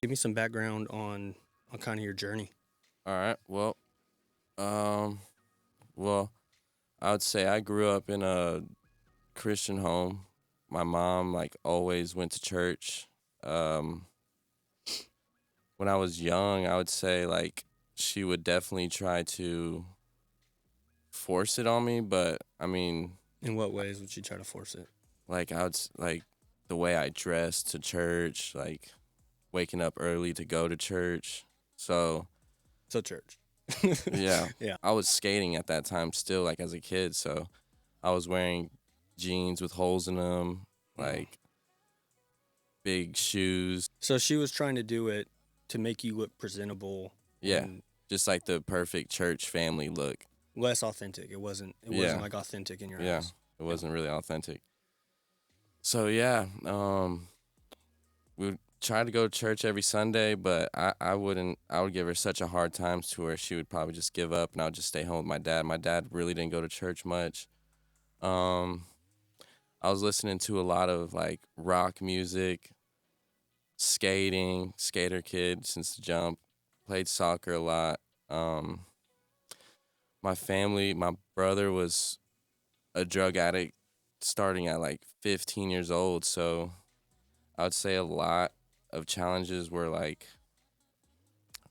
Give me some background on kind of your journey. All right. Um, well, I would say I grew up in a Christian home. My mom always went to church. Um, when I was young, I would say she would definitely try to force it on me, but I mean, In what ways would you try to force it? like the way I dressed to church, like waking up early to go to church. So, So church. yeah, Yeah. I was skating at that time still like as a kid, so I was wearing jeans with holes in them, Mm. like big shoes. So she was trying to do it to make you look presentable Yeah, and just like the perfect church family look. less authentic. It wasn't Yeah, like authentic in your yeah, eyes. it Yeah. wasn't really authentic. So yeah, we would try to go to church every Sunday, but I wouldn't. I would give her such a hard time to where she would probably just give up, and I would just stay home with my dad. My dad really didn't go to church much. Um, I was listening to a lot of like rock music, skating, skater kid since the jump. Played soccer a lot. Um, my family, my brother was a drug addict starting at like 15 years old. So I would say a lot of challenges were like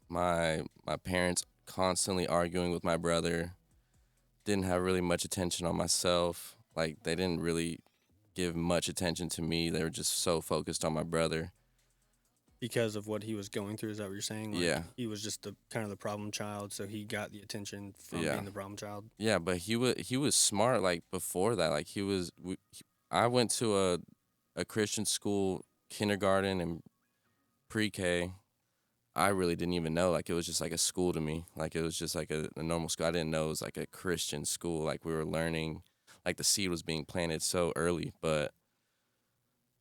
my parents constantly arguing with my brother, didn't have really much attention on myself. Like they didn't really give much attention to me. They were just so focused on my brother. Because of what he was going through, is that what you're saying? Like Yeah. he was just the kind of the problem child, so he got the attention from Yeah. being the problem child. Yeah, but he was smart like before that. I went to a Christian school, kindergarten and pre-K. I really didn't even know, like it was just like a school to me. Like it was just like a normal school. I didn't know it was like a Christian school. Like we were learning, like the seed was being planted so early. But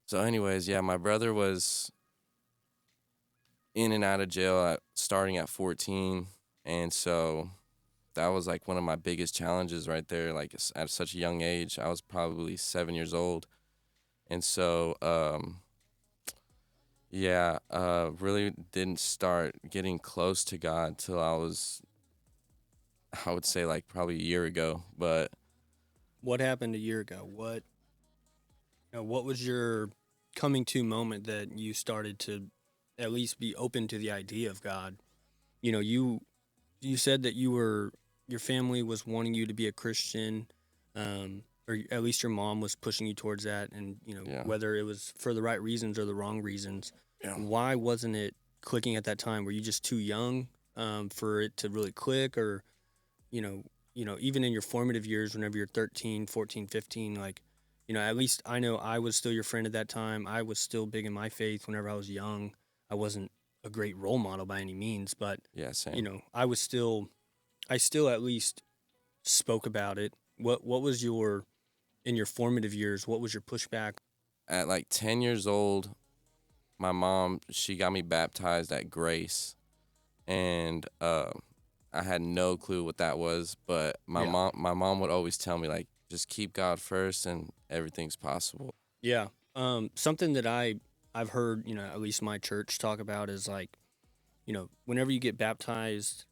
so anyways, yeah, my brother was in and out of jail starting at 14, and so that was like one of my biggest challenges right there. Like at such a young age, I was probably 7 years old, and so yeah, really didn't start getting close to God till I was, I would say, like probably a year ago. But What happened a year ago? What was your coming to moment that you started to at least be open to the idea of God? You know, you said that your family was wanting you to be a Christian, or at least your mom was pushing you towards that, and yeah, whether it was for the right reasons or the wrong reasons. yeah, Why wasn't it clicking at that time? Were you just too young for it to really click, or you know, even in your formative years, whenever you're 13, 14, 15, like, at least I know I was still your friend at that time. I was still big in my faith whenever I was young. I wasn't a great role model by any means, but, yeah, same. I still at least spoke about it. What was in your formative years, what was your pushback? At like 10 years old, my mom she got me baptized at Grace, and I had no clue what that was. But Yeah. my mom would always tell me like, just keep God first, and everything's possible. Yeah. Something that I've heard, at least my church talk about is like, whenever you get baptized,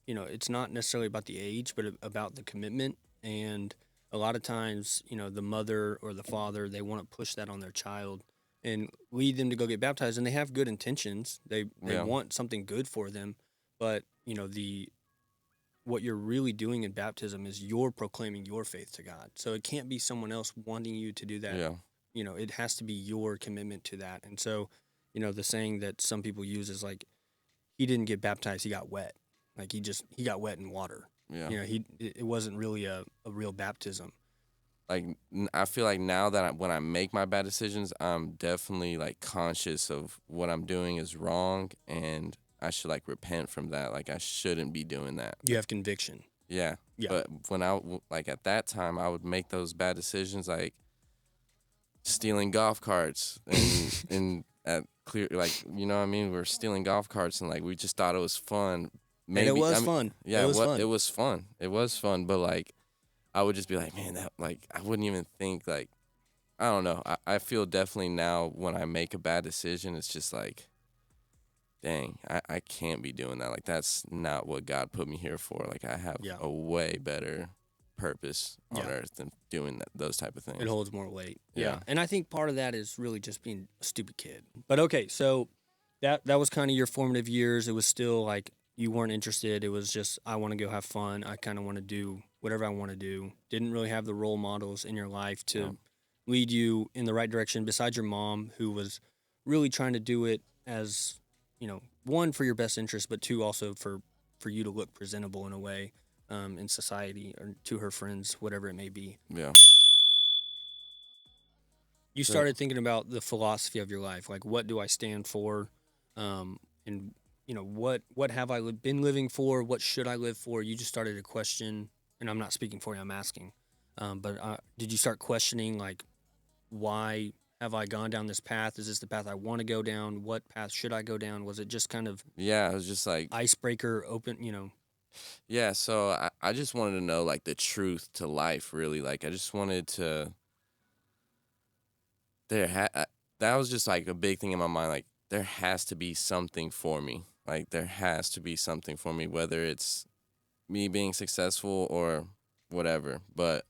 it's not necessarily about the age, but about the commitment. And a lot of times, the mother or the father, they want to push that on their child and lead them to go get baptized. And they have good intentions. They Yeah, want something good for them. But, what you're really doing in baptism is you're proclaiming your faith to God. So it can't be someone else wanting you to do that. yeah, It has to be your commitment to that. And so, the saying that some people use is like, he didn't get baptized, he got wet. Like he got wet in water. yeah. It wasn't really a real baptism. Like I feel like now that when I make my bad decisions, I'm definitely like conscious of what I'm doing is wrong, and I should like repent from that. Like I shouldn't be doing that. You have conviction. Yeah. Yeah. But when like at that time, I would make those bad decisions, like stealing golf carts and at clear, like, you know what I mean? We're stealing golf carts, and like we just thought it was fun. And it Maybe I was mean, fun. It yeah, was it fun. was fun. It was fun, but like I would just be like, man, that like I wouldn't even think like, I don't know. I feel definitely now when I make a bad decision, it's just like dang, I can't be doing that. Like, that's not what God put me here for. Like, I have Yeah. a way better purpose on Yeah. earth than doing those type of It things. holds more weight. Yeah. And I think part of that is really just being a stupid kid. But okay, so that was kind of your formative years. It was still like you weren't interested. It was just I want to go have fun. I kind of want to do whatever I want to do. Didn't really have the role models in your life to Yeah. lead you in the right direction besides your mom who was really trying to do it as, one for your best interest, but two also for you to look presentable in a way in society or to her friends, whatever it may be. Yeah. You So, started thinking about the philosophy of your life, like what do I stand for, and what have I been living for? What should I live for? You just started to question, and I'm not speaking for you. I'm asking, but did you start questioning like why have I gone down this path? Is this the path I want to go down? What path should I go down? Was it just kind of yeah, it was just like, icebreaker open? yeah, so I just wanted to know, like, the truth to life, really. Like, I just wanted to, that was just, like, a big thing in my mind. Like, there has to be something for me. Like, there has to be something for me, whether it's me being successful or whatever. But,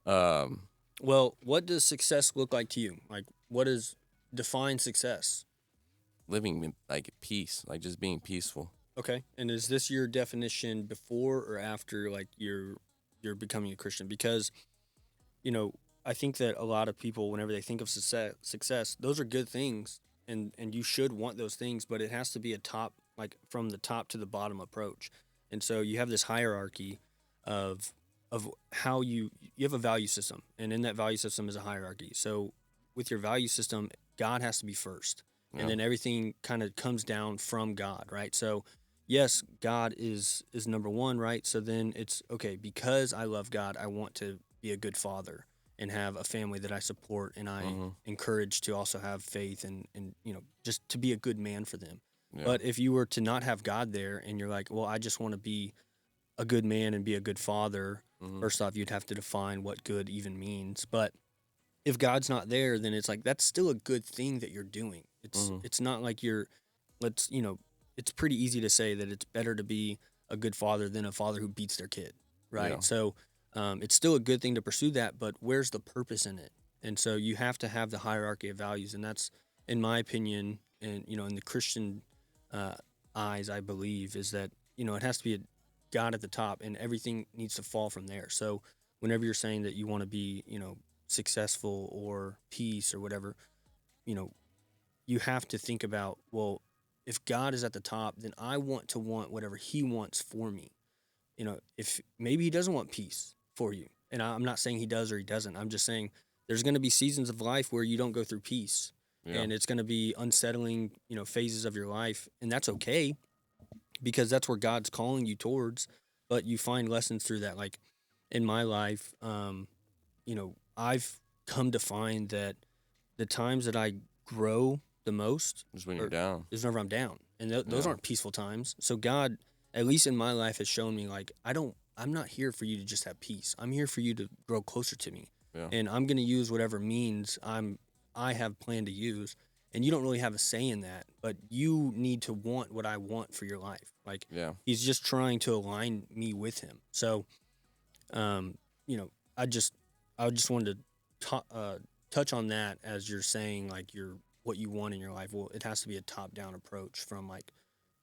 um, Well, what does success look like to you? Like, what is define success? living in, like, peace, like, just being peaceful. Okay. And is this your definition before or after like you're becoming a Christian? Because, you know, I think that a lot of people whenever they think of success, those are good things and you should want those things, but it has to be a top like from the top to the bottom approach. And so you have this hierarchy of how you have a value system, and in that value system is a hierarchy. So with your value system, God has to be first. And Yeah. then everything kind of comes down from God, right? So yes, God is number one, right? So then it's okay, because I love God, I want to be a good father and have a family that I support and I Mm-hmm. encourage to also have faith and just to be a good man for them. Yeah. But if you were to not have God there and you're like, well, I just want to be a good man and be a good father, Mm-hmm. first off, you'd have to define what good even means. But if God's not there, then it's like that's still a good thing that you're doing. It's Mm-hmm. it's not like you're let's it's pretty easy to say that it's better to be a good father than a father who beats their kid, Yeah. right? So it's still a good thing to pursue that, but where's the purpose in it? And so you have to have the hierarchy of values, and that's, in my opinion, and in the Christian uh, eyes, I believe, is that it has to be a God at the top, and everything needs to fall from there. So whenever you're saying that you want to be, successful or peace or whatever, you know, you have to think about, well, if God is at the top, then I want to want whatever He wants for me. If maybe He doesn't want peace for you, and I'm not saying He does or He doesn't. I'm just saying there's going to be seasons of life where you don't go through peace, Yeah. and it's going to be unsettling, phases of your life, and that's okay because that's where God's calling you towards. But you find lessons through that. Like in my life, I've come to find that the times that I grow the most Just when you're down. is whenever I'm down, and those Yeah. aren't peaceful times. So God, at least in my life, has shown me like I'm not here for you to just have peace. I'm here for you to grow closer to me, Yeah. and I'm gonna use whatever means I have planned to use. And you don't really have a say in that, but you need to want what I want for your life. Like Yeah. He's just trying to align me with Him. So, um, you know, I just wanted to touch on that as you're saying like what you want in your life. Well, it has to be a top down approach from like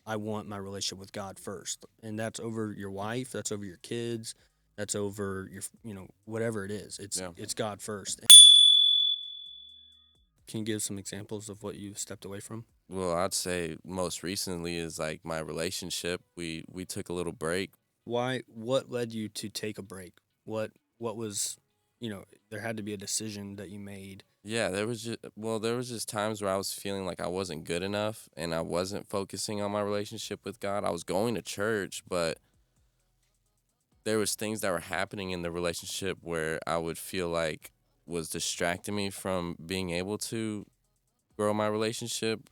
I want my relationship with God first, and that's over your wife, that's over your kids, that's over your whatever it is. Yeah. It's God first. Can you give some examples of what you've stepped away from? Well, I'd say most recently is like my relationship. We took a little break. Why? What led you to take a break? What was there had to be a decision that you made. Yeah, there was just times where I was feeling like I wasn't good enough and I wasn't focusing on my relationship with God. I was going to church, but there was things that were happening in the relationship where I would feel like was distracting me from being able to grow my relationship,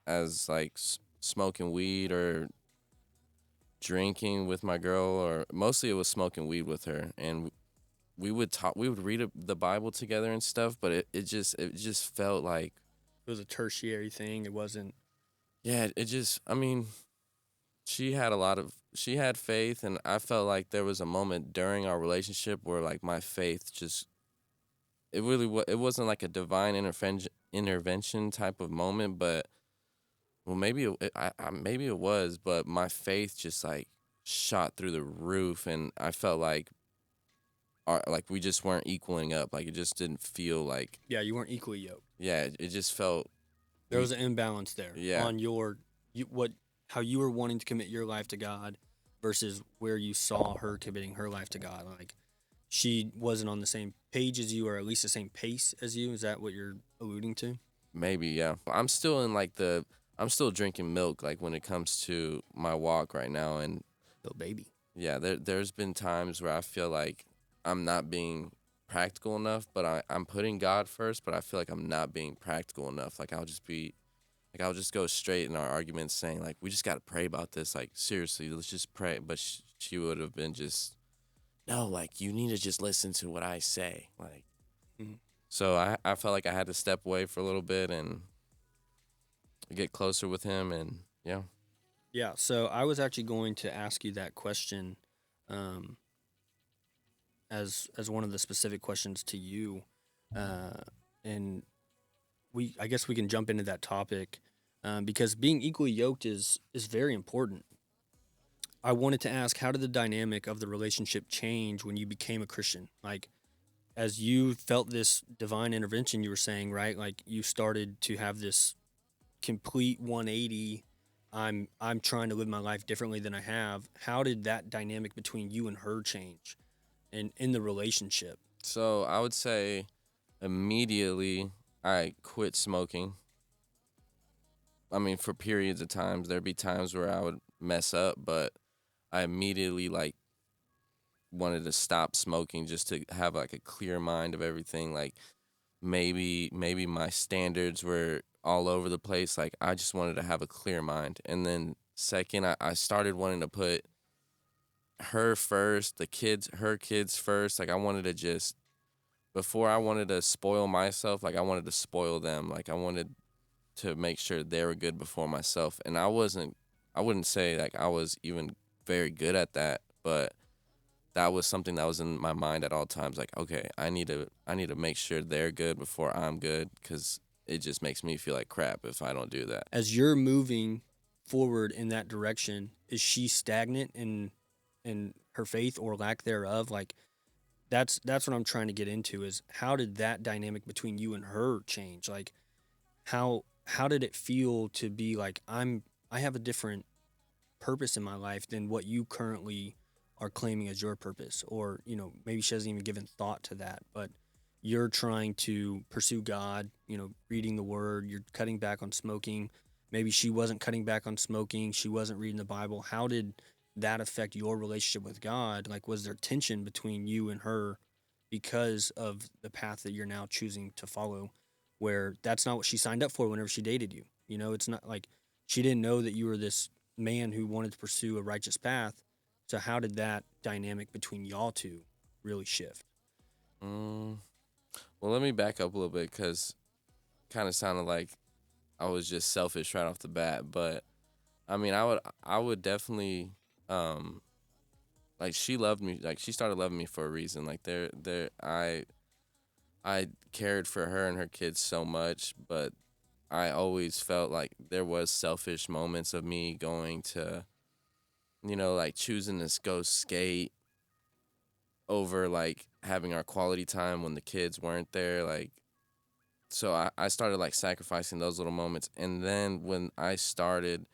as like smoking weed or drinking with my girl, or mostly it was smoking weed with her, and we would talk, we would read the Bible together and stuff, but it just felt like, It was a tertiary thing. It wasn't. Yeah, it just, I mean, she had faith, and I felt like there was a moment during our relationship where like my faith just, it wasn't like a divine intervention type of moment, but well, maybe maybe it was, but my faith just like shot through the roof, and I felt like we just weren't equaling up. Like it just didn't feel like, Yeah, you weren't equally yoked. yeah, it just felt There we was an imbalance there yeah. on what how you were wanting to commit your life to God versus where you saw her committing her life to God. Like she wasn't on the same page as you, or at least the same pace as you. Is that what you're alluding to? Maybe, yeah. I'm still in like I'm still drinking milk like when it comes to my walk right now, and Little baby. yeah, there's been times where I feel like I'm not being practical enough, but I'm putting God first, but I feel like I'm not being practical enough. I'll just go straight in our arguments saying like we just got to pray about this, like seriously, let's just pray, but she would have been just, no, like you need to just listen to what I say, like. Mhm. So I felt like I had to step away for a little bit and get closer with him, and yeah. Yeah. So I was actually going to ask you that question, um, as one of the specific questions to you, uh, and I guess we can jump into that topic, because being equally yoked is very important. I wanted to ask, how did the dynamic of the relationship change when you became a Christian? Like, as you felt this divine intervention, you were saying, right? Like, you started to have this complete 180. I'm trying to live my life differently than I have. How did that dynamic between you and her change, and in the relationship? So I would say immediately I quit smoking. I mean, for periods of times, there'd be times where I would mess up, but I immediately like wanted to stop smoking just to have like a clear mind of everything. Like maybe my standards were all over the place. Like I just wanted to have a clear mind. And then second, I started wanting to put her first, her kids first. Like I wanted to just, before I wanted to spoil myself, like I wanted to spoil them. Like I wanted to make sure they were good before myself. And I wouldn't say like I was even very good at that, but that was something that was in my mind at all times. Like, okay, I need to make sure they're good before I'm good, because it just makes me feel like crap if I don't do that. As you're moving forward in that direction, is she stagnant in her faith or lack thereof? Like, that's what I'm trying to get into, is how did that dynamic between you and her change? Like, how did it feel to be like, I have a different purpose in my life than what you currently are claiming as your purpose? Or, maybe she hasn't even given thought to that, but you're trying to pursue God, reading the word, you're cutting back on smoking. Maybe she wasn't cutting back on smoking, she wasn't reading the Bible. How did that affect your relationship with God? Like, was there tension between you and her because of the path that you're now choosing to follow, where that's not what she signed up for whenever she dated you? It's not like she didn't know that you were this man who wanted to pursue a righteous path. So how did that dynamic between y'all two really shift? Mm, well, let me back up a little bit, because kind of sounded like I was just selfish right off the bat. But I mean, I would definitely, um, like she loved me. Like she started loving me for a reason. Like I cared for her and her kids so much, but I always felt like there was selfish moments of me going to, like choosing to go skate over like having our quality time when the kids weren't there. Like, so I started like sacrificing those little moments. And then when I started,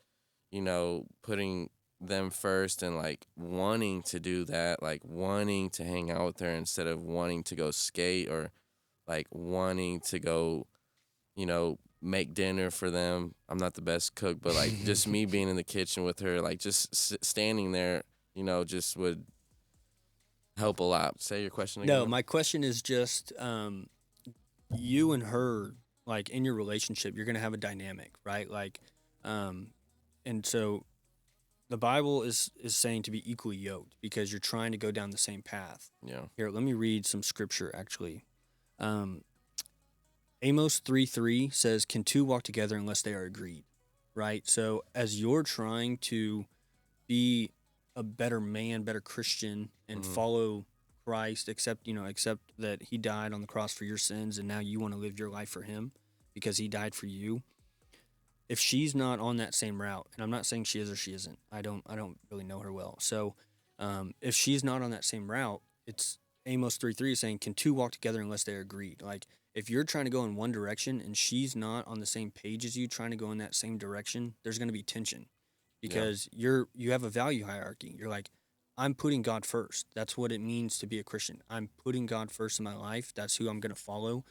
putting them first and like wanting to do that, like wanting to hang out with her instead of wanting to go skate, or like wanting to go, make dinner for them. I'm not the best cook, but like just me being in the kitchen with her, like just standing there, just would help a lot. Say your question No, again. my question is just, you and her, like in your relationship, you're gonna have a dynamic, right? Like, um, and so the Bible is saying to be equally yoked because you're trying to go down the same path. Yeah. Here, let me read some scripture actually. Um, Amos 3:3 says, "Can two walk together unless they are agreed?" right? So as you're trying to be a better man, better Christian, and Mm-hmm. follow Christ, accept that He died on the cross for your sins, and now you want to live your life for Him because He died for you. If she's not on that same route, and I'm not saying she is or she isn't, I don't really know her well. So, if she's not on that same route, it's Amos 3:3 is saying, "Can two walk together unless they are agreed?" Like if you're trying to go in one direction and she's not on the same page as you, trying to go in that same direction, there's going to be tension Yeah. because you have a value hierarchy. You're like, I'm putting God first. That's what it means to be a Christian. I'm putting God first in my life. That's who I'm going to follow.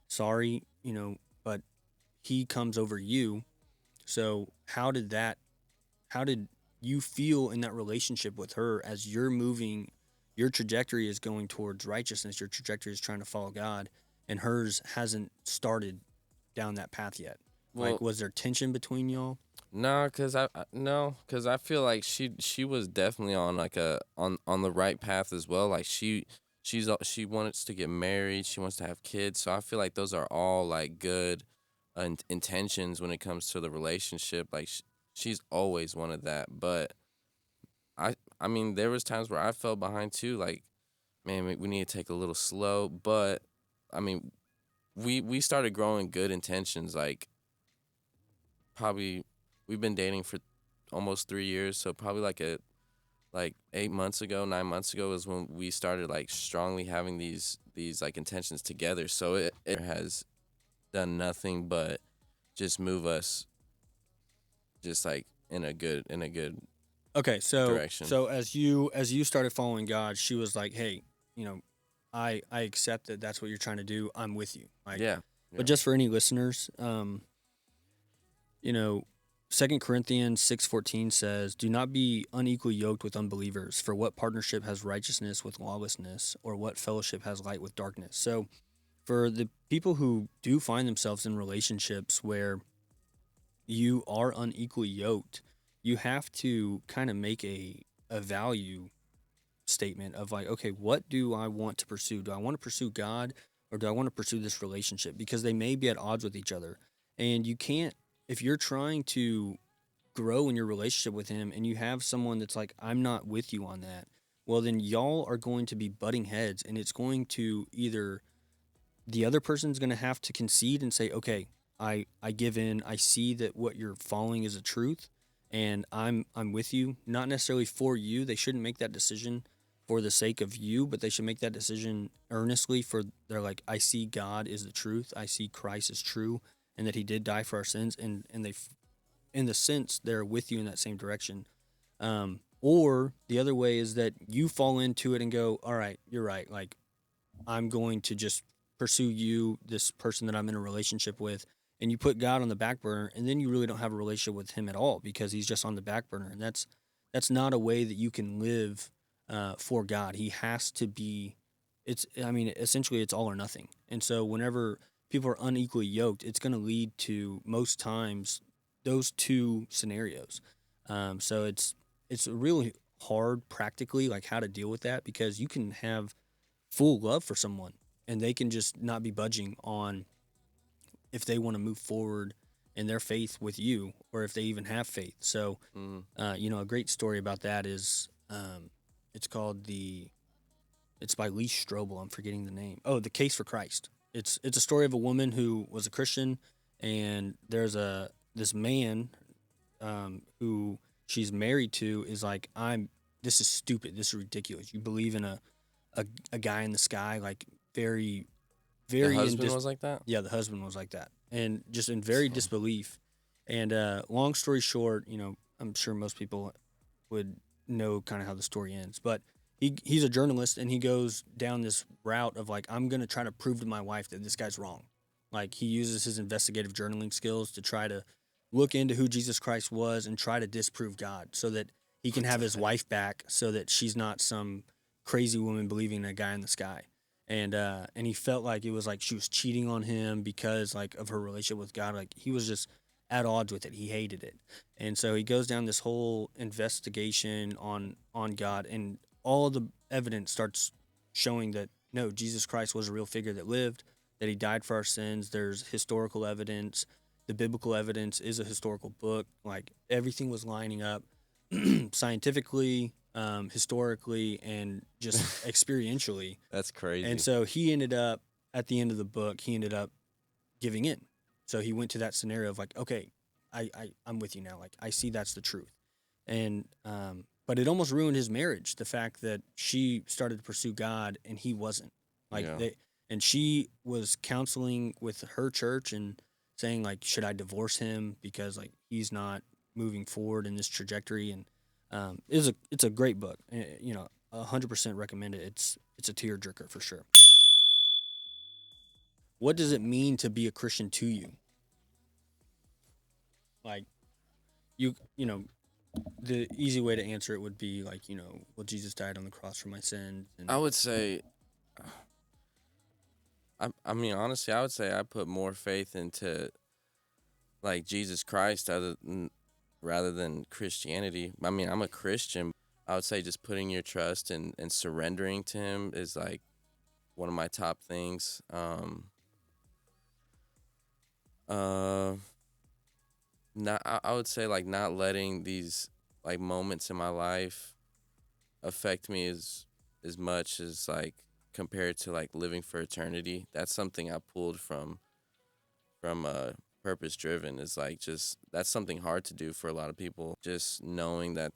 Sorry, but He comes over you. So how did you feel in that relationship with her as you're moving? Your trajectory is going towards righteousness. Your trajectory is trying to follow God, and hers hasn't started down that path yet. Like, Well, was there tension between y'all? no, cause no, cause I feel like she was definitely on like on the right path as well. Like she wants to get married. She wants to have kids. So I feel like those are all like good intentions when it comes to the relationship. Like she's always wanted that. But I mean there was times where I fell behind too. Like man, we need to take a little slow. But I mean we started growing good intentions. Like probably we've been dating for almost 3 years, so probably like 8 months ago, 9 months ago is when we started like strongly having these like intentions together. So it has done nothing but just move us just like in a good Okay, so direction. so as you started following God, she was like, "Hey, you know, I accept that that's what you're trying to do. I'm with you." Like, Yeah, but yeah. just for any listeners, you know, 2 Corinthians 6:14 says, "Do not be unequally yoked with unbelievers. For what partnership has righteousness with lawlessness, or what fellowship has light with darkness?" So, for the people who do find themselves in relationships where you are unequally yoked, you have to kind of make a value statement of like, okay, what do I want to pursue? Do I want to pursue God or do I want to pursue this relationship? Because they may be at odds with each other. And you can't, if you're trying to grow in your relationship with Him and you have someone that's like, I'm not with you on that, well, then y'all are going to be butting heads and it's going to either the other person's going to have to concede and say, okay, I give in. I see that what you're following is a truth and I'm with you, not necessarily for you. They shouldn't make that decision for the sake of you, but they should make that decision earnestly for they're like, I see God is the truth. I see Christ is true and that He did die for our sins, and they in the sense they're with you in that same direction. Or the other way is that you fall into it and go, all right, you're right. Like I'm going to just pursue you, this person that I'm in a relationship with, and you put God on the back burner, and then you really don't have a relationship with Him at all because He's just on the back burner, and that's not a way that you can live for God. He has to be. I mean, essentially, it's all or nothing, and so whenever people are unequally yoked, it's going to lead to most times those two scenarios. So it's really hard practically, like how to deal with that because you can have full love for someone and they can just not be budging on if they want to move forward in their faith with you or if they even have faith. So, Mm, a great story about that is it's called it's by Lee Strobel. I'm forgetting the name. Oh, The Case for Christ. It's a story of a woman who was a Christian and there's this man who she's married to is like, this is stupid. This is ridiculous. You believe in a guy in the sky, like very, the very in husband was like that. yeah, the husband was like that, and just in very disbelief. And long story short, I'm sure most people would know kind of how the story ends, but he's a journalist and he goes down this route of like, I'm gonna try to prove to my wife that this guy's wrong. Like he uses his investigative journaling skills to try to look into who Jesus Christ was and try to disprove God so that he can What have the his heck? wife back so that she's not some crazy woman believing in a guy in the sky. And he felt like it was like she was cheating on him because like of her relationship with God. Like he was just at odds with it. He hated it. And so he goes down this whole investigation on God, and all the evidence starts showing that no, Jesus Christ was a real figure that lived, that He died for our sins. There's historical evidence the biblical evidence is a historical book. Like everything was lining up scientifically, historically, and just experientially. That's And crazy. so he ended up at the end of the book, he ended up giving in. So he went to that scenario of like, okay, I'm with you now. Like I see that's the truth. And but it almost ruined his marriage. The fact that she started to pursue God and he wasn't. Like Yeah. they and she was counseling with her church and saying like, should I divorce him because like he's not moving forward in this trajectory? And it's a great book. 100% recommend it. It's a tearjerker for sure. What does it mean to be a Christian to you? Like you know the easy way to answer it would be like, well, Jesus died on the cross for my sins, and I would say, I mean, honestly, I would say I put more faith into like Jesus Christ rather than Christianity. I mean, I'm a Christian. I would say just putting your trust and surrendering to Him is like one of my top things. Uh, not I would say like not letting these like moments in my life affect me as much as like compared to like living for eternity. That's something I pulled from Purpose Driven, is like just that's something hard to do for a lot of people. Just knowing that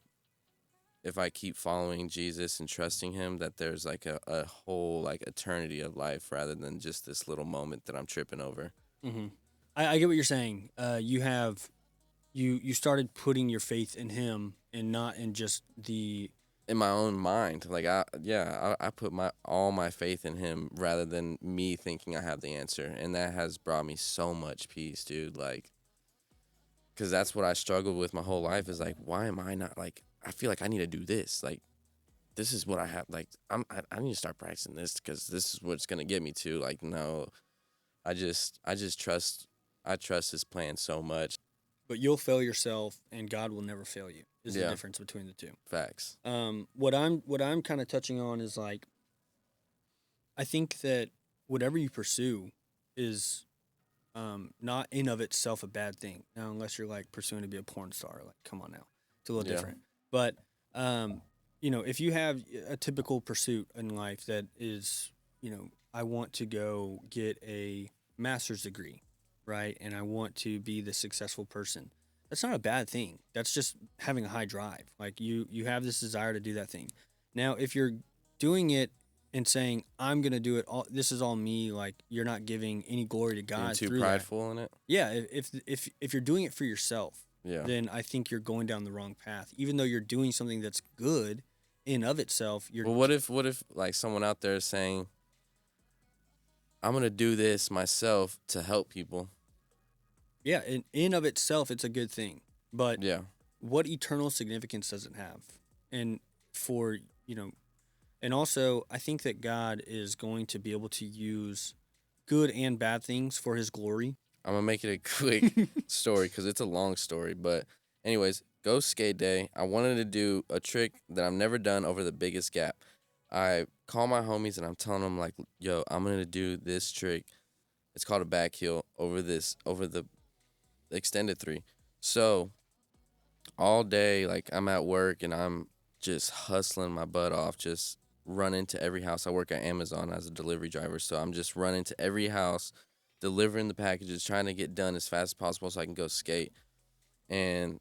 if I keep following Jesus and trusting him, that there's like a whole like eternity of life rather than just this little moment that I'm tripping over. hmm I get what you're saying. You started putting your faith in him and not in just the In my own mind, like I put my all my faith in him rather than me thinking I have the answer, and that has brought me so much peace, dude. Like, cause that's what I struggled with my whole life, is like, why am I not like, I feel like I need to do this, like this is what I have, like I need to start practicing this because this is what's gonna get me to, like, no, I just trust his plan so much. but you'll fail yourself and God will never fail you. Is the Yeah, difference between the two. facts. What I'm kind of touching on is like I think that whatever you pursue is not in of itself a bad thing. Now, unless you're like pursuing to be a porn star, like come on now, it's a little Yeah. different. But if you have a typical pursuit in life that is, I want to go get a master's degree, right, and I want to be the successful person. That's not a bad thing. That's just having a high drive. Like you have this desire to do that thing. Now, if you're doing it and saying I'm gonna do it all, this is all me. Like you're not giving any glory to Being God too through that. prideful in it. Yeah, if you're doing it for yourself, Yeah. then I think you're going down the wrong path. Even though you're doing something that's good in of itself, you're Well, what if like someone out there is saying, I'm gonna do this myself to help people? yeah, in of itself, it's a good thing. But Yeah. what eternal significance does it have? And for and also I think that God is going to be able to use good and bad things for His glory. I'm gonna make it a quick story because it's a long story. But anyways, go skate day. I wanted to do a trick that I've never done over the biggest gap. I call my homies and I'm telling them like, yo, I'm gonna do this trick. It's called a back heel over the extended three. So all day, like I'm at work and I'm just hustling my butt off, just running to every house. I work at Amazon as a delivery driver, so I'm just running to every house, delivering the packages, trying to get done as fast as possible so I can go skate. And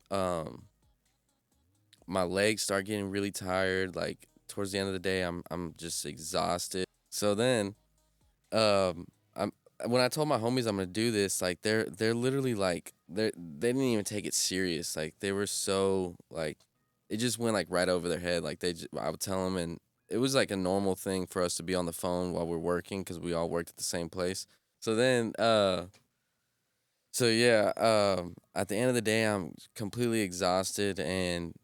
my legs start getting really tired. Like towards the end of the day, I'm just exhausted. So then, I'm when I told my homies I'm gonna do this, like they're literally like they didn't even take it serious. Like they were so like, it just went like right over their head. Like I would tell them, and it was like a normal thing for us to be on the phone while we're working because we all worked at the same place. So then, so yeah, at the end of the day, I'm completely exhausted and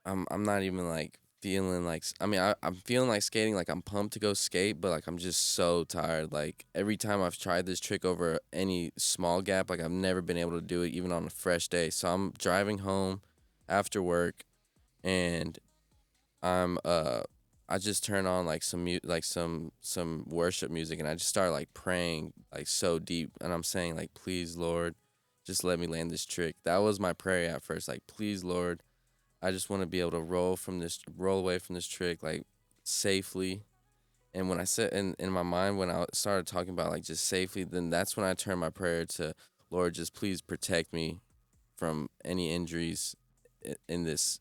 I'm not even like feeling like I mean I'm feeling like skating, like I'm pumped to go skate, but like I'm just so tired. Like every time I've tried this trick over any small gap, like I've never been able to do it even on a fresh day. So I'm driving home after work and I just turn on like like some worship music and I just start like praying like so deep and I'm saying like, please Lord, just let me land this trick. That was my prayer at first. Like, please, Lord, I just want to be able to roll away from this trick, like, safely. And when I said in my mind, when I started talking about like just safely, then that's when I turned my prayer to, Lord, just please protect me from any injuries in this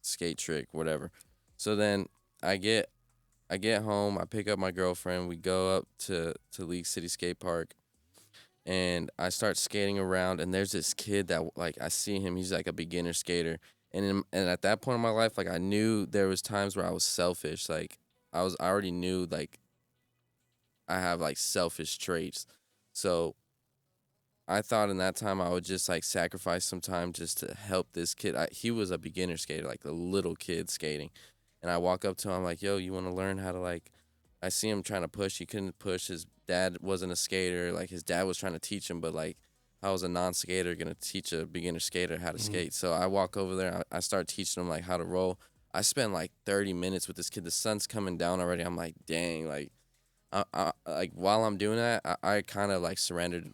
skate trick, whatever. So then I get I get home, I pick up my girlfriend, we go up to League City Skate Park, and I start skating around, and there's this kid that like I see him, he's like a beginner skater. And at that point in my life, like I knew there was times where I was selfish. Like I already knew like I have like selfish traits. So I thought in that time I would just like sacrifice some time just to help this kid. He was a beginner skater, like a little kid skating. And I walk up to him like, "Yo, you want to learn how to like?" I see him trying to push. He couldn't push. His dad wasn't a skater. Like his dad was trying to teach him, but like I was a non-skater gonna teach a beginner skater how to Mhm. skate. So I walk over there. I start teaching him like how to roll. I spent like 30 minutes with this kid. The sun's coming down already. I'm like, dang, like like while I'm doing that, I kind of like surrendered.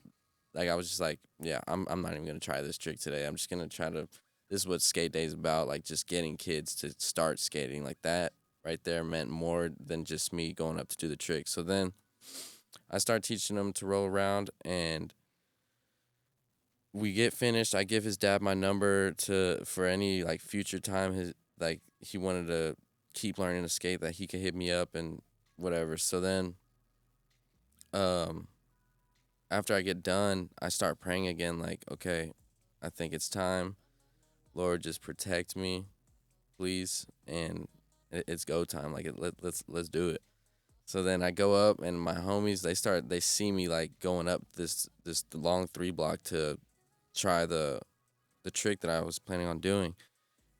Like I was just like, yeah, I'm not even gonna try this trick today. I'm just gonna try to. This is what skate day is about. Like just getting kids to start skating. Like that right there meant more than just me going up to do the trick. So then I start teaching them to roll around, and we get finished. I give his dad my number to for any like future time his like he wanted to keep learning to skate that he could hit me up and whatever. So then um after I get done, I start praying again, like, okay, I think it's time. Lord, just protect me, please. And it's go time. Like, let's do it. So then I go up, and my homies they see me like going up this long 3 block to try the trick that I was planning on doing,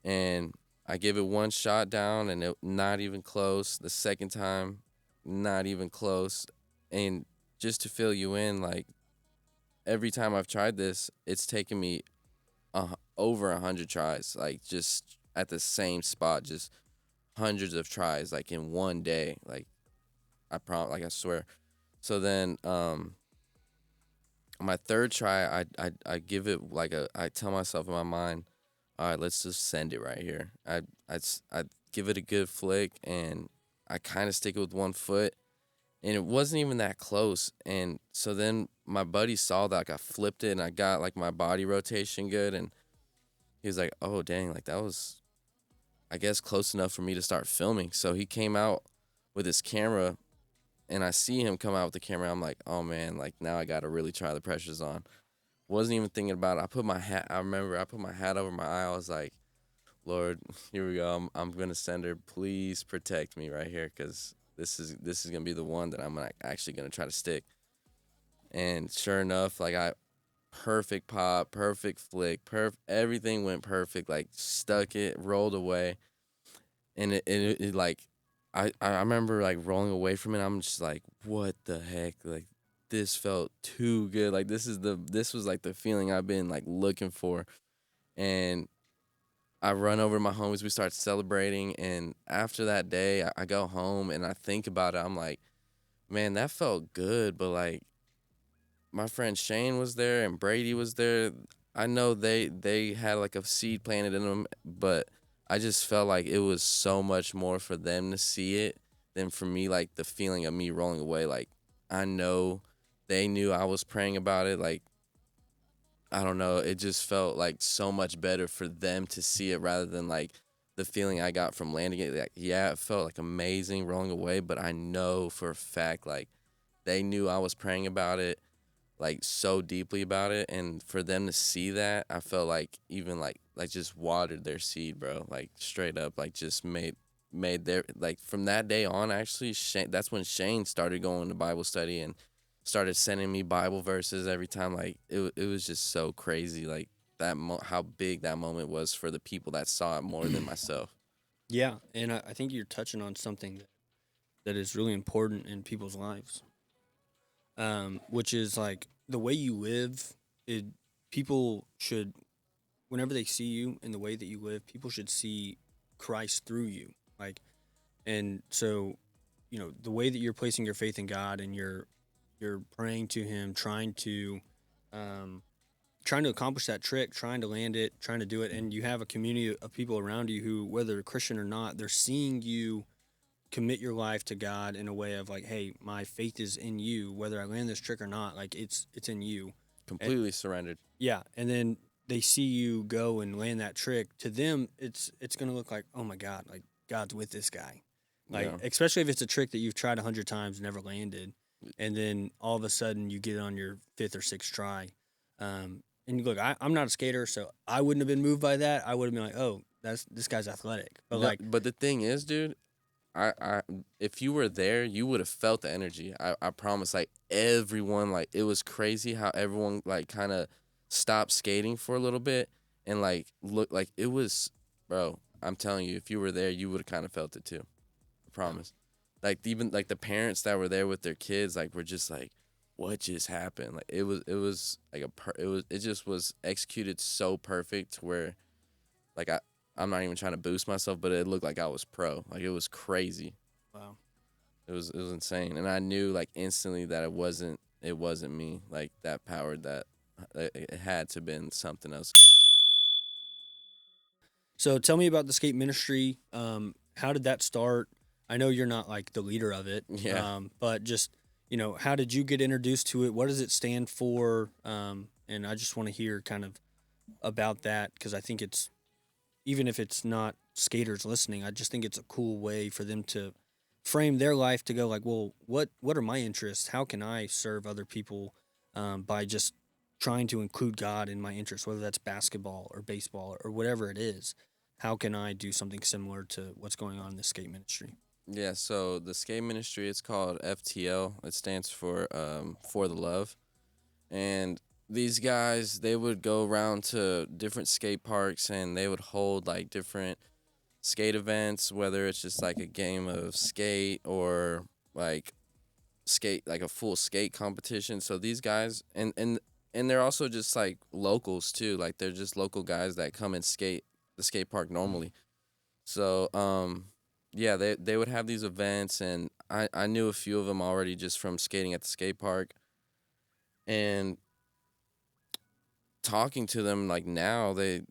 and I give it one shot down, and it not even close. The second time, not even close, and just to fill you in, like every time I've tried this, it's taken me over 100 tries, like just at the same spot, just hundreds of tries, like in one day. Like like I swear. So then, my third try, I give it like I tell myself in my mind, all right, let's just send it right here. I give it a good flick, and I kind of stick it with one foot, and it wasn't even that close. And so then my buddy saw that like I flipped it and I got like my body rotation good, and he was like, "Oh dang, like that was I guess close enough for me to start filming." So he came out with his camera, and I see him come out with the camera. I'm like, "Oh man, like now I got to really try the pressures on." Wasn't even thinking about it. I remember I put my hat over my eye. I was like, "Lord, here we go. I'm going to send her. Please protect me right here cuz this is going to be the one that I'm actually going to try to stick." And sure enough, like I perfect pop, perfect flick, everything went perfect. Like stuck it, rolled away, and it like I remember like rolling away from it. I'm just like, what the heck? Like this felt too good. Like this was like the feeling I've been like looking for. And I run over to my homies. We start celebrating, and after that day, I go home and I think about it. I'm like, man, that felt good, but like my friend Shane was there and Brady was there. I know they had like a seed planted in them, but I just felt like it was so much more for them to see it than for me. Like the feeling of me rolling away. Like I know they knew I was praying about it. Like I don't know, it just felt like so much better for them to see it rather than like the feeling I got from landing it. Like yeah, it felt like amazing rolling away, but I know for a fact like they knew I was praying about it like so deeply about it, and for them to see that, I felt like even like just watered their seed, bro. Like straight up, like just made their like from that day on. Actually, Shane, that's when Shane started going to Bible study and started sending me Bible verses every time. Like it was just so crazy. Like how big that moment was for the people that saw it more than myself. Yeah, and I think you're touching on something that is really important in people's lives, which is like the way you live. It people should, whenever they see you and the way that you live, people should see Christ through you. Like, and so, the way that you're placing your faith in God and you're praying to Him, trying to, um, trying to accomplish that trick, trying to land it, trying to do it, and you have a community of people around you who, whether they're Christian or not, they're seeing you commit your life to God in a way of like, hey, my faith is in you, whether I land this trick or not, like it's in you. Completely surrendered. Yeah, and then they see you go and land that trick. To them, it's gonna look like, oh my God, like God's with this guy. Like, Yeah. especially if it's a trick that you've tried 100 times, never landed, and then all of a sudden you get it on your fifth or sixth try. And look, I'm not a skater, so I wouldn't have been moved by that. I would have been like, oh, this guy's athletic. But No, like, but the thing is, dude, I if you were there, you would have felt the energy. I promise. Like everyone, like it was crazy how everyone like kind of stopped skating for a little bit and like look like it was, bro. I'm telling you, if you were there, you would have kind of felt it too. I promise. Like even like the parents that were there with their kids, like were just like, what just happened? Like it was like it just was executed so perfect to where, like I'm not even trying to boost myself, but it looked like I was pro. Like it was crazy. wow. It was insane, and I knew like instantly that it wasn't me. Like that powered that it had to been something else. So tell me about the skate ministry. How did that start? I know you're not like the leader of it. Yeah. But just, how did you get introduced to it? What does it stand for? And I just want to hear kind of about that because I think it's, even if it's not skaters listening, I just think it's a cool way for them to frame their life to go like, well, what are my interests? How can I serve other people by just trying to include God in my interests, whether that's basketball or baseball or whatever it is? How can I do something similar to what's going on in the skate ministry? Yeah, so the skate ministry, it's called FTL. It stands for the love. And these guys, they would go around to different skate parks and they would hold like different skate events, whether it's just like a game of skate or like skate like a full skate competition. So these guys and they're also just like locals too. Like they're just local guys that come and skate the skate park normally. So yeah, they would have these events and I knew a few of them already just from skating at the skate park. And talking to them like now, they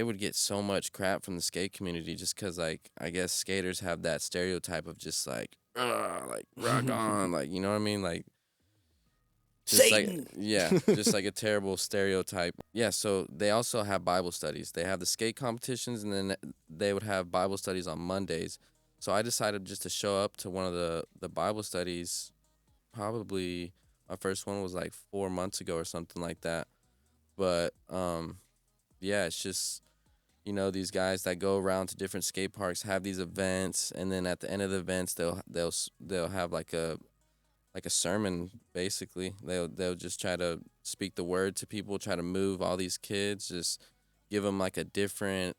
would get so much crap from the skate community just because like I guess skaters have that stereotype of just like rock on, like you know what I mean, like just like Satan. yeah, just like a terrible stereotype. Yeah, so they also have Bible studies. They have the skate competitions and then they would have Bible studies on Mondays. So I decided just to show up to one of the Bible studies. Probably my first one was like 4 months ago or something like that. But yeah, it's just these guys that go around to different skate parks have these events, and then at the end of the events they'll have like a sermon basically. They'll just try to speak the word to people, try to move all these kids, just give them like a different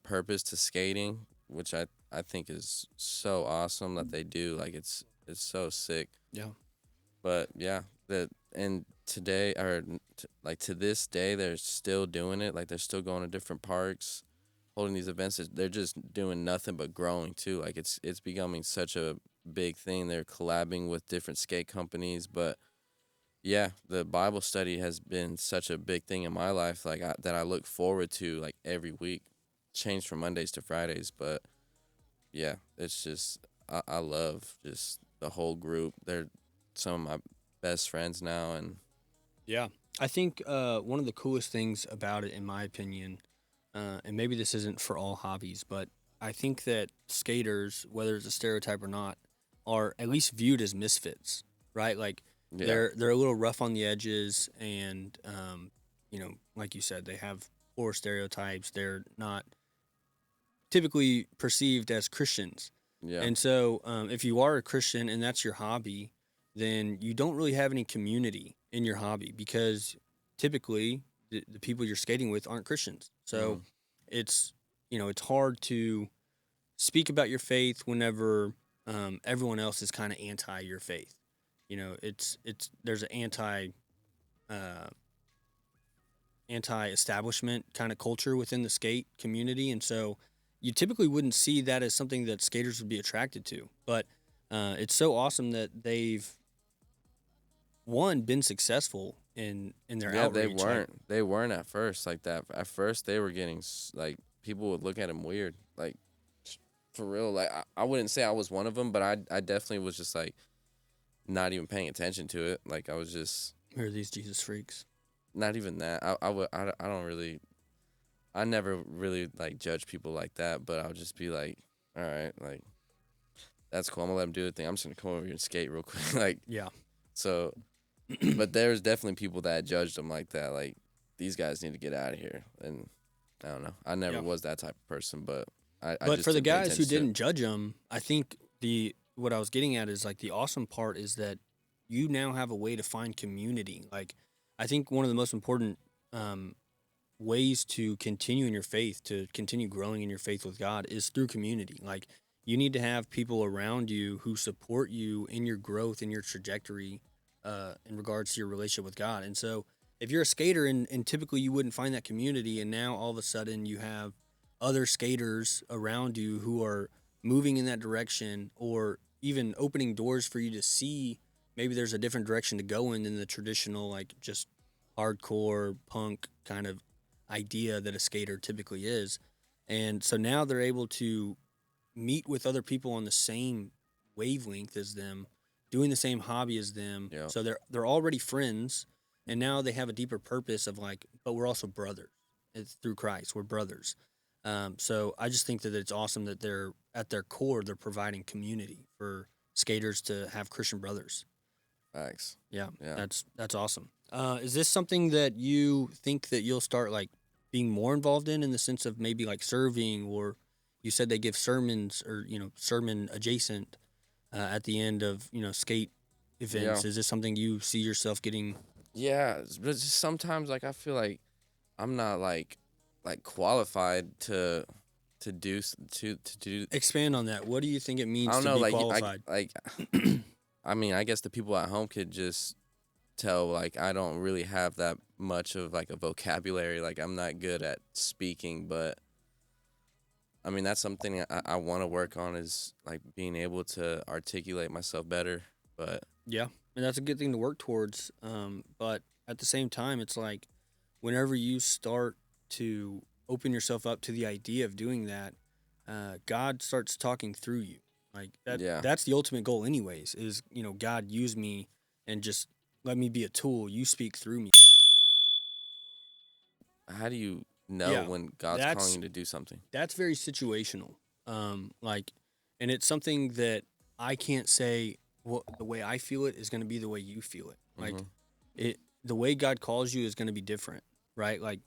purpose to skating, which I think is so awesome that they do. Like it's so sick. Yeah. But yeah, and today like to this day they're still doing it. Like they're still going to different parks, holding these events. They're just doing nothing but growing too. Like it's becoming such a big thing. They're collabing with different skate companies, but yeah, the Bible study has been such a big thing in my life. Like that I look forward to like every week. Changed from Mondays to Fridays, but yeah, it's just I love just the whole group. They're some of my best friends now, and Yeah. I think one of the coolest things about it, in my opinion, and maybe this isn't for all hobbies, but I think that skaters, whether it's a stereotype or not, are at least viewed as misfits, right? Like yeah, they're a little rough on the edges, and like you said, they have poor stereotypes. They're not typically perceived as Christians. yeah, And so, if you are a Christian and that's your hobby, then you don't really have any community in your hobby because typically the people you're skating with aren't Christians. So mm, it's it's hard to speak about your faith whenever everyone else is kind of anti your faith. It's there's an uh, anti-establishment kind of culture within the skate community, and so you typically wouldn't see that as something that skaters would be attracted to. But it's so awesome that they've been successful in their Yeah, they outreach. Like, weren't. They weren't at first like that. At first, they were getting like people would look at him weird. Like for real. Like I wouldn't say I was one of them, but I definitely was just like not even paying attention to it. Like I was just who are these Jesus freaks? not even that. I don't really. I never really like judge people like that, but I'll just be like, all right, like that's cool. I'm gonna let him do the thing. I'm just gonna come over here and skate real quick. Like Yeah. so, but there's definitely people that judged him like that. Like these guys need to get out of here. And I don't know. I never Yeah. was that type of person, but I But just for the didn't pay guys who attention to it. didn't judge him, I think what I was getting at is like the awesome part is that you now have a way to find community. Like I think one of the most important um, ways to continue in your faith, to continue growing in your faith with God, is through community. Like you need to have people around you who support you in your growth, in your trajectory, in regards to your relationship with God. And so, if you're a skater and typically you wouldn't find that community, and now all of a sudden you have other skaters around you who are moving in that direction, or even opening doors for you to see maybe there's a different direction to go in than the traditional, like just hardcore punk kind of idea that a skater typically is. And so now they're able to meet with other people on the same wavelength as them, doing the same hobby as them. Yeah. So they're already friends, and now they have a deeper purpose of like, but we're also brothers. It's through Christ, we're brothers. So I just think that it's awesome that they're at their core they're providing community for skaters to have Christian brothers. Facts. Yeah, Yeah. that's awesome. Is this something that you think that you'll start like being more involved in the sense of maybe like serving, or you said they give sermons or sermon adjacent at the end of skate Yeah. events? Is this something you see yourself getting? Yeah. But just sometimes like I feel like I'm not like qualified to do to do. Expand on that. What do you think it I means don't to know. be Like qualified? I mean, I guess the people at home could just tell like I don't really have that much of like a vocabulary. Like I'm not good at speaking, but I mean that's something I want to work on is like being able to articulate myself better. But Yeah, and that's a good thing to work towards. But at the same time, it's like whenever you start to open yourself up to the idea of doing that, God starts talking through you. Like that. yeah, That's the ultimate goal, anyways. Is God use me and just let me be a tool. You speak through me. how do you know Yeah, when God's calling that's you to do something? that's very situational. Like, and it's something that I can't say what the way I feel it is going to be the way you feel it. Like, Mhm. the way God calls you is going to be different, right? Like,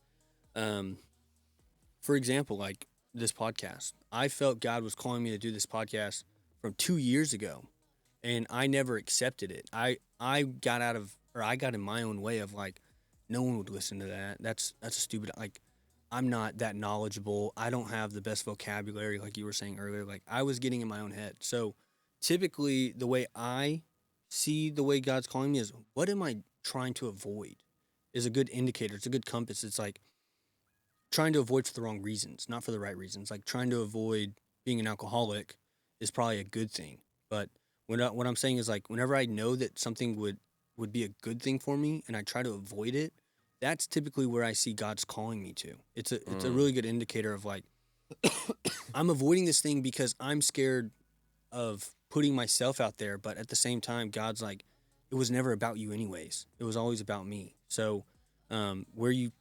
um, for example, like this podcast, I felt God was calling me to do this podcast from 2 years ago, and I never accepted it. I got out of, or I got in my own way of like, no one would listen to that. That's a stupid, like, I'm not that knowledgeable. I don't have the best vocabulary, like you were saying earlier. Like I was getting in my own head. So typically, the way I see the way God's calling me is, what am I trying to avoid? Is a good indicator. It's a good compass. It's like trying to avoid for the wrong reasons, not for the right reasons. Like trying to avoid being an alcoholic is probably a good thing. But what I'm saying is like whenever I know that something would be a good thing for me and I try to avoid it, that's typically where I see God's calling me to. It's a Mm. really good indicator of like I'm avoiding this thing because I'm scared of putting myself out there, but at the same time God's like it was never about you anyways. It was always about me. So where you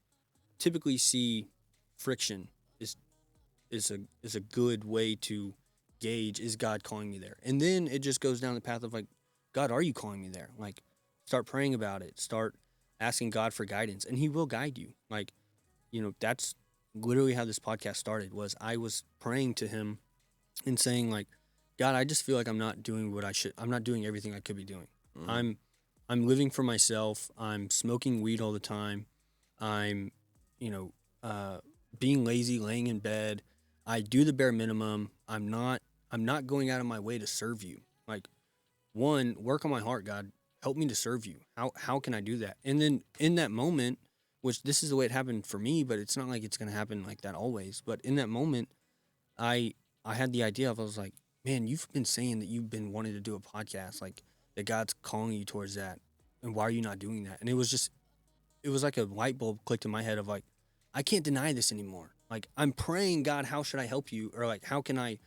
typically see friction is is a good way to gauge, is God calling me there? And then it just goes down the path of like, God, are you calling me there? Like start praying about it. Start asking God for guidance and he will guide you. Like, that's literally how this podcast started was I was praying to him and saying like, God, I just feel like I'm not doing what I should. I'm not doing everything I could be doing. Mhm. I'm living for myself. I'm smoking weed all the time. I'm, you know, uh, being lazy, laying in bed. I do the bare minimum. I'm not going out of my way to serve you. Like one, work on my heart, God. Help me to serve you. How can I do that? And then in that moment, which this is the way it happened for me, but it's not like it's gonna happen like that always. But in that moment, I I had the idea of I was like, man, you've been saying that you've been wanting to do a podcast, like that God's calling you towards that, and why are you not doing that? And it was just it was like a light bulb clicked in my head of like, I can't deny this anymore. Like I'm praying, God, how should I help you? Or like how can I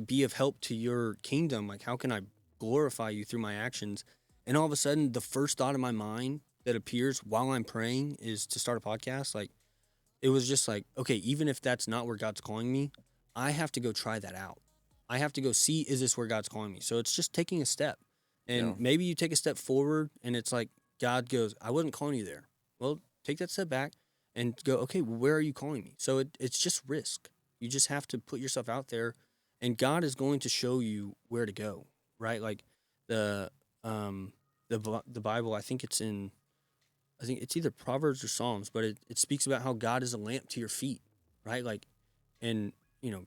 be of help to your kingdom? Like how can I glorify you through my actions? And all of a sudden the first thought in my mind that appears while I'm praying is to start a podcast. Like it was just like, okay, even if that's not where God's calling me, I have to go try that out. I have to go see, is this where God's calling me? So it's just taking a step. Yeah. And maybe you take a step forward and it's like God goes, I wasn't calling you there. Well, take that step back and go, okay, well, where are you calling me? So it's just risk. You just have to put yourself out there and God is going to show you where to go, right? Like the the Bible, I think it's either Proverbs or Psalms, but it speaks about how God is a lamp to your feet, right? Like, and,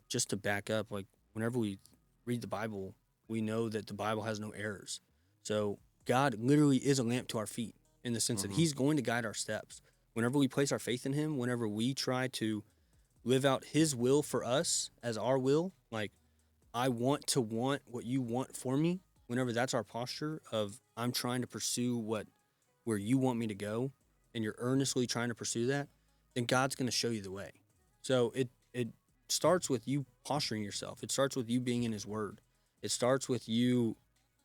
just to back up, like, whenever we read the Bible, we know that the Bible has no errors. So, God literally is a lamp to our feet in the sense that Mm-hmm. He's going to guide our steps. Whenever we place our faith in Him, whenever we try to live out His will for us as our will, like, I want to want what you want for me, whenever that's our posture of I'm trying to pursue where you want me to go and you're earnestly trying to pursue that, then God's going to show you the way. So it starts with you posturing yourself. It starts with you being in his word. It starts with you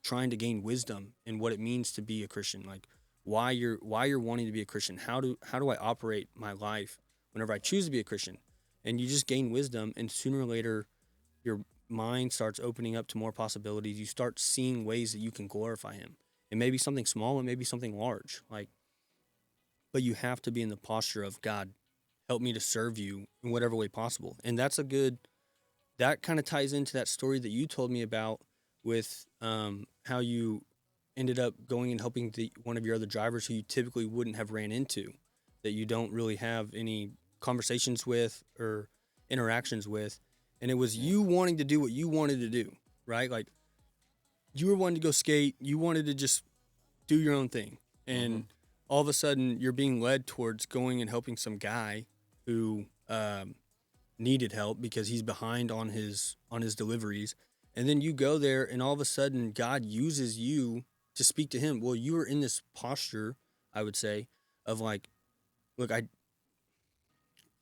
trying to gain wisdom in what it means to be a Christian, like why you're wanting to be a Christian. How do I operate my life whenever I choose to be a Christian? And you just gain wisdom and sooner or later your mind starts opening up to more possibilities. You start seeing ways that you can glorify him. It may be something small, it may be something large. Like, but you have to be in the posture of God, help me to serve you in whatever way possible. And that kind of ties into that story that you told me about with how you ended up going and helping one of your other drivers who you typically wouldn't have ran into, that you don't really have any conversations with or interactions with. And it was Yeah. you wanting to do what you wanted to do, right? Like you were wanting to go skate, you wanted to just do your own thing. Mm-hmm. And all of a sudden you're being led towards going and helping some guy who needed help because he's behind on his deliveries. And then you go there and all of a sudden God uses you to speak to him. Well, you were in this posture, I would say, of like, look,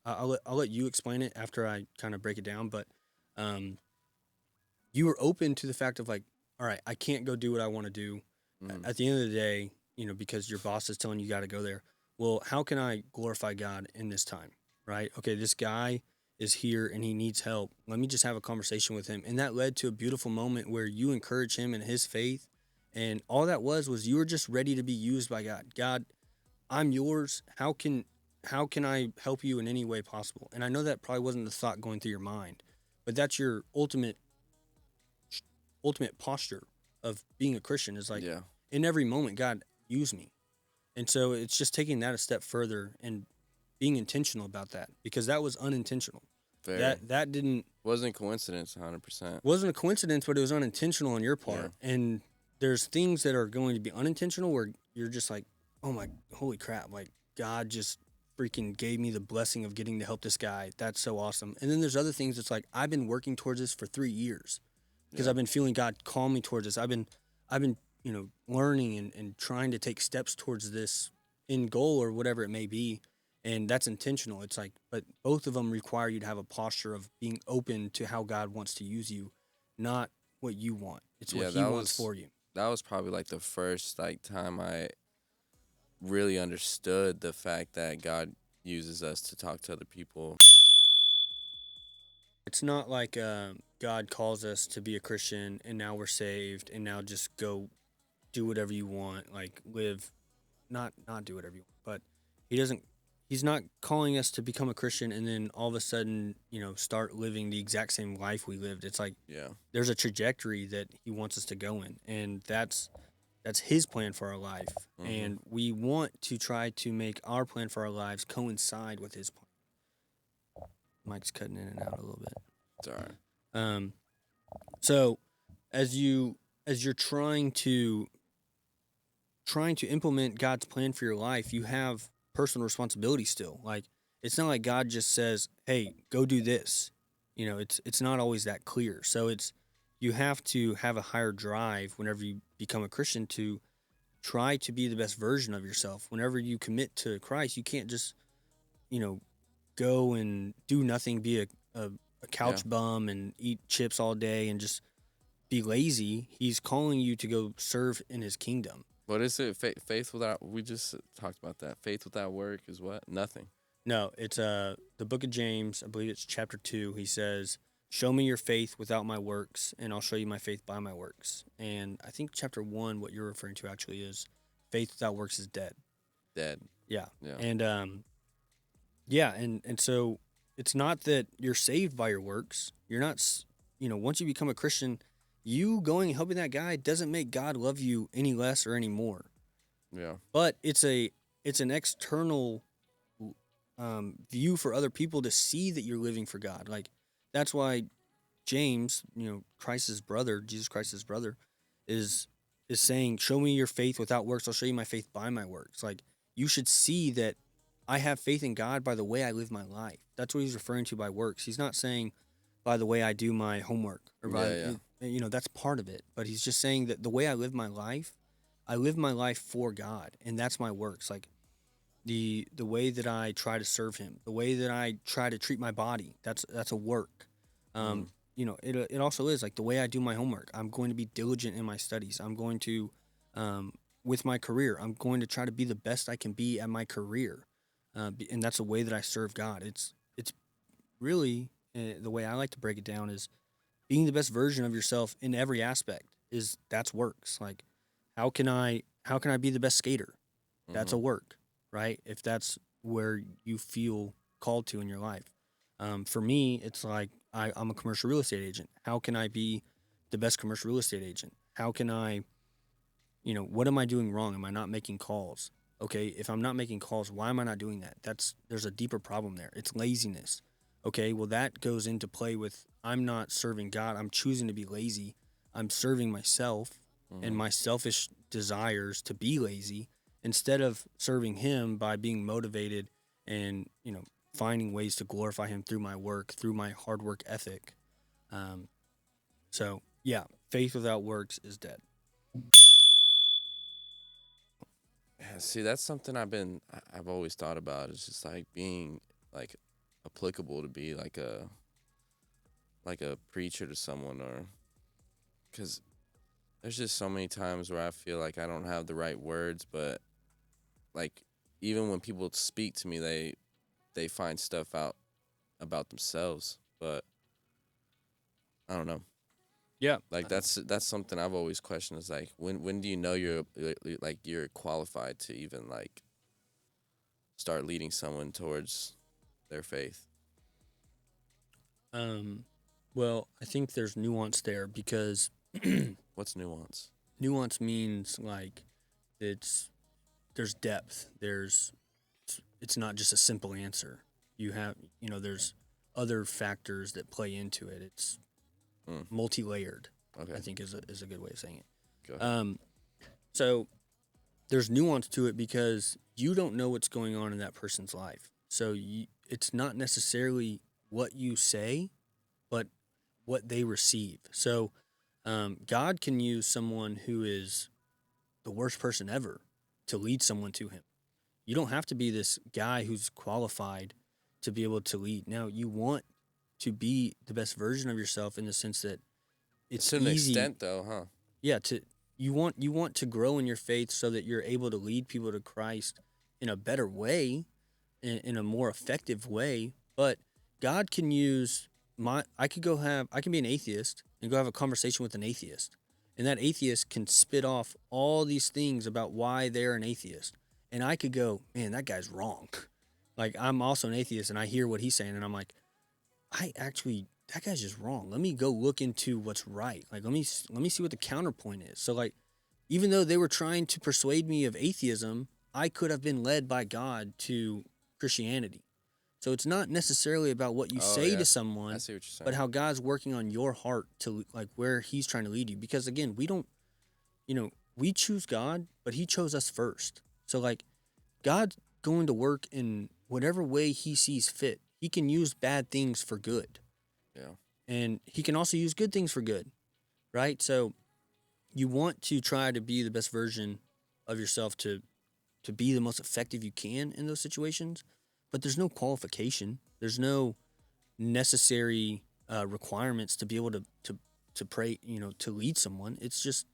I'll let you explain it after I kind of break it down, but um you were open to the fact of like, all right, I can't go do what I want to do. Mm-hmm. At the end of the day, because your boss is telling you got to go there. Well, how can I glorify God in this time? Right? Okay, this guy is here and he needs help. Let me just have a conversation with him. And that led to a beautiful moment where you encourage him in his faith. And all that was you were just ready to be used by God. God, I'm yours. How can I help you in any way possible? And I know that probably wasn't the thought going through your mind, but that's your ultimate posture of being a Christian is like Yeah. in every moment, God, use me. And so it's just taking that a step further and being intentional about that because that was unintentional. Very. That didn't Wasn't coincidence, 100%. wasn't a coincidence, but it was unintentional on your Yeah. part. And there's things that are going to be unintentional where you're just like, oh my, holy crap! Like God just freaking gave me the blessing of getting to help this guy. That's so awesome. And then there's other things that's like I've been working towards this for 3 years because Yeah. I've been feeling God call me towards this. I've been learning and trying to take steps towards this end goal or whatever it may be, and that's intentional. It's like, but both of them require you to have a posture of being open to how God wants to use you, not what you want. It's what Yeah, He wants for you. that was probably like the first like time I really understood the fact that God uses us to talk to other people. It's not like God calls us to be a Christian and now we're saved and now just go do whatever you want, like live, not do whatever you want, but He doesn't. He's not calling us to become a Christian and then all of a sudden, start living the exact same life we lived. It's like Yeah. there's a trajectory that He wants us to go in, and that's His plan for our life, Mm-hmm. and we want to try to make our plan for our lives coincide with His plan. Mike's cutting in and out a little bit. It's all right. Um, so as you're trying to implement God's plan for your life, you have personal responsibility still. Like it's not like God just says, "Hey, go do this." It's not always that clear. So you have to have a higher drive whenever you become a Christian to try to be the best version of yourself. Whenever you commit to Christ, you can't just, you know, go and do nothing, be a Yeah. couch bum and eat chips all day and just be lazy. He's calling you to go serve in his kingdom. What is it? Faith without, we just talked about that. Faith without work is what? Nothing. No, it's the book of James, I believe it's chapter 2. He says, "Show me your faith without my works, and I'll show you my faith by my works." And I think chapter 1, what you're referring to actually is faith without works is dead. Dead. Yeah. Yeah. And yeah, and so it's not that you're saved by your works. You're not, once you become a Christian, you going and helping that guy doesn't make God love you any less or any more. Yeah. But it's an external view for other people to see that you're living for God. Like that's why James, Christ's brother, Jesus Christ's brother, is saying, "Show me your faith without works. I'll show you my faith by my works." Like you should see that I have faith in God by the way I live my life. That's what he's referring to by works. He's not saying by the way I do my homework or by that's part of it. But he's just saying that the way I live my life, I live my life for God, and that's my works. Like the way that I try to serve him, the way that I try to treat my body, that's a work. It also is like the way I do my homework. I'm going to be diligent in my studies. I'm going to with my career, I'm going to try to be the best I can be at my career. And that's the way that I serve God. It's really the way I like to break it down is being the best version of yourself in every aspect that's works. Like how can I be the best skater? That's a work, right? If that's where you feel called to in your life. For me, it's like I'm a commercial real estate agent. How can I be the best commercial real estate agent? How can I, what am I doing wrong? Am I not making calls? Okay, if I'm not making calls, why am I not doing that? There's a deeper problem there. It's laziness. Okay, well that goes into play with I'm not serving God. I'm choosing to be lazy. I'm serving myself and my selfish desires to be lazy instead of serving him by being motivated and, finding ways to glorify him through my work, through my hard work ethic. So yeah, faith without works is dead. Yeah, see, that's something I've always thought about. It's just like being like applicable to be like a preacher to someone, or because there's just so many times where I feel like I don't have the right words, but like even when people speak to me, they find stuff out about themselves, but I don't know. Yeah. Like that's something I've always questioned. Is like when do you know you're qualified to even like start leading someone towards their faith? Well, I think there's nuance there because What's nuance? nuance means like there's depth. It's not just a simple answer. You have, there's other factors that play into it. It's multi-layered. Okay. I think is a good way of saying it. Go ahead. So there's nuance to it because you don't know what's going on in that person's life. So it's not necessarily what you say, but what they receive. So God can use someone who is the worst person ever to lead someone to him. You don't have to be this guy who's qualified to be able to lead. Now, you want to be the best version of yourself in the sense that it's to an easy. extent, though, huh? Yeah, you want to grow in your faith so that you're able to lead people to Christ in a better way, in a more effective way. But God can use I can be an atheist and go have a conversation with an atheist, and that atheist can spit off all these things about why they're an atheist, and I could go, man, that guy's wrong. Like I'm also an atheist, and I hear what he's saying, and I'm like, that guy's just wrong. Let me go look into what's right. Like let me see what the counterpoint is. So like, even though they were trying to persuade me of atheism, I could have been led by God to Christianity. So it's not necessarily about what you say to someone, I see what you're saying. but how God's working on your heart to like where he's trying to lead you. Because again, we choose God, but he chose us first. So like God's going to work in whatever way he sees fit. He can use bad things for good. Yeah. And he can also use good things for good, right? So you want to try to be the best version of yourself to be the most effective you can in those situations, but there's no qualification. There's no necessary requirements to be able to pray, to lead someone. It's just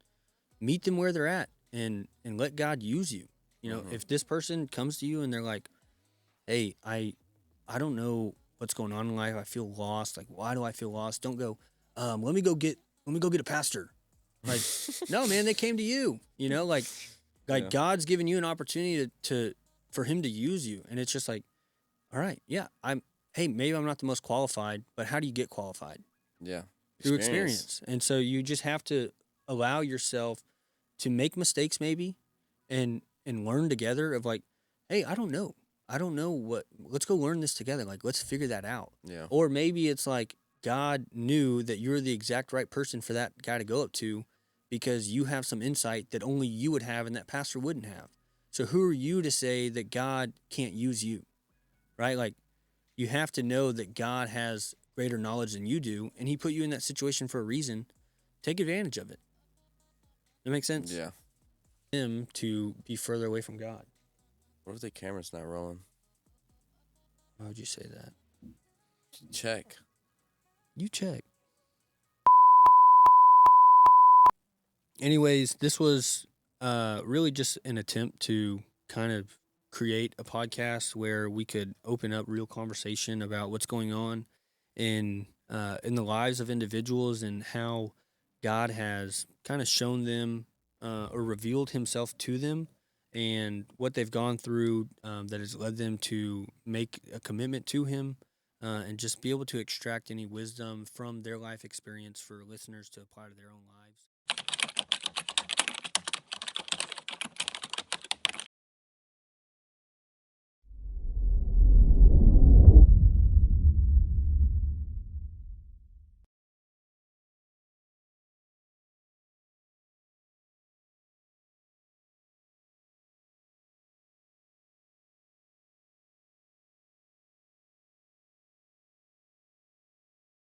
meet them where they're at and let God use you. If this person comes to you and they're like, "Hey, I don't know what's going on in life. I feel lost. Like, why do I feel lost?" Don't go, let me go get a pastor. Like, no, man, they came to you. Like Yeah. God's given you an opportunity for him to use you. And it's just like, all right, yeah, hey, maybe I'm not the most qualified, but how do you get qualified? Yeah. Through experience. And so you just have to allow yourself to make mistakes maybe and learn together of like, hey, I don't know. Let's go learn this together. Like, let's figure that out. Yeah. Or maybe it's like God knew that you're the exact right person for that guy to go up to because you have some insight that only you would have and that pastor wouldn't have. So who are you to say that God can't use you? Right? Like, you have to know that God has greater knowledge than you do, and he put you in that situation for a reason. Take advantage of it. That makes sense? Yeah. Him to be further away from God. What if the camera's not rolling? Why would you say that? Check. You check. Anyways, this was really just an attempt to kind of create a podcast where we could open up real conversation about what's going on in the lives of individuals and how God has kind of shown them or revealed himself to them and what they've gone through that has led them to make a commitment to him and just be able to extract any wisdom from their life experience for listeners to apply to their own lives.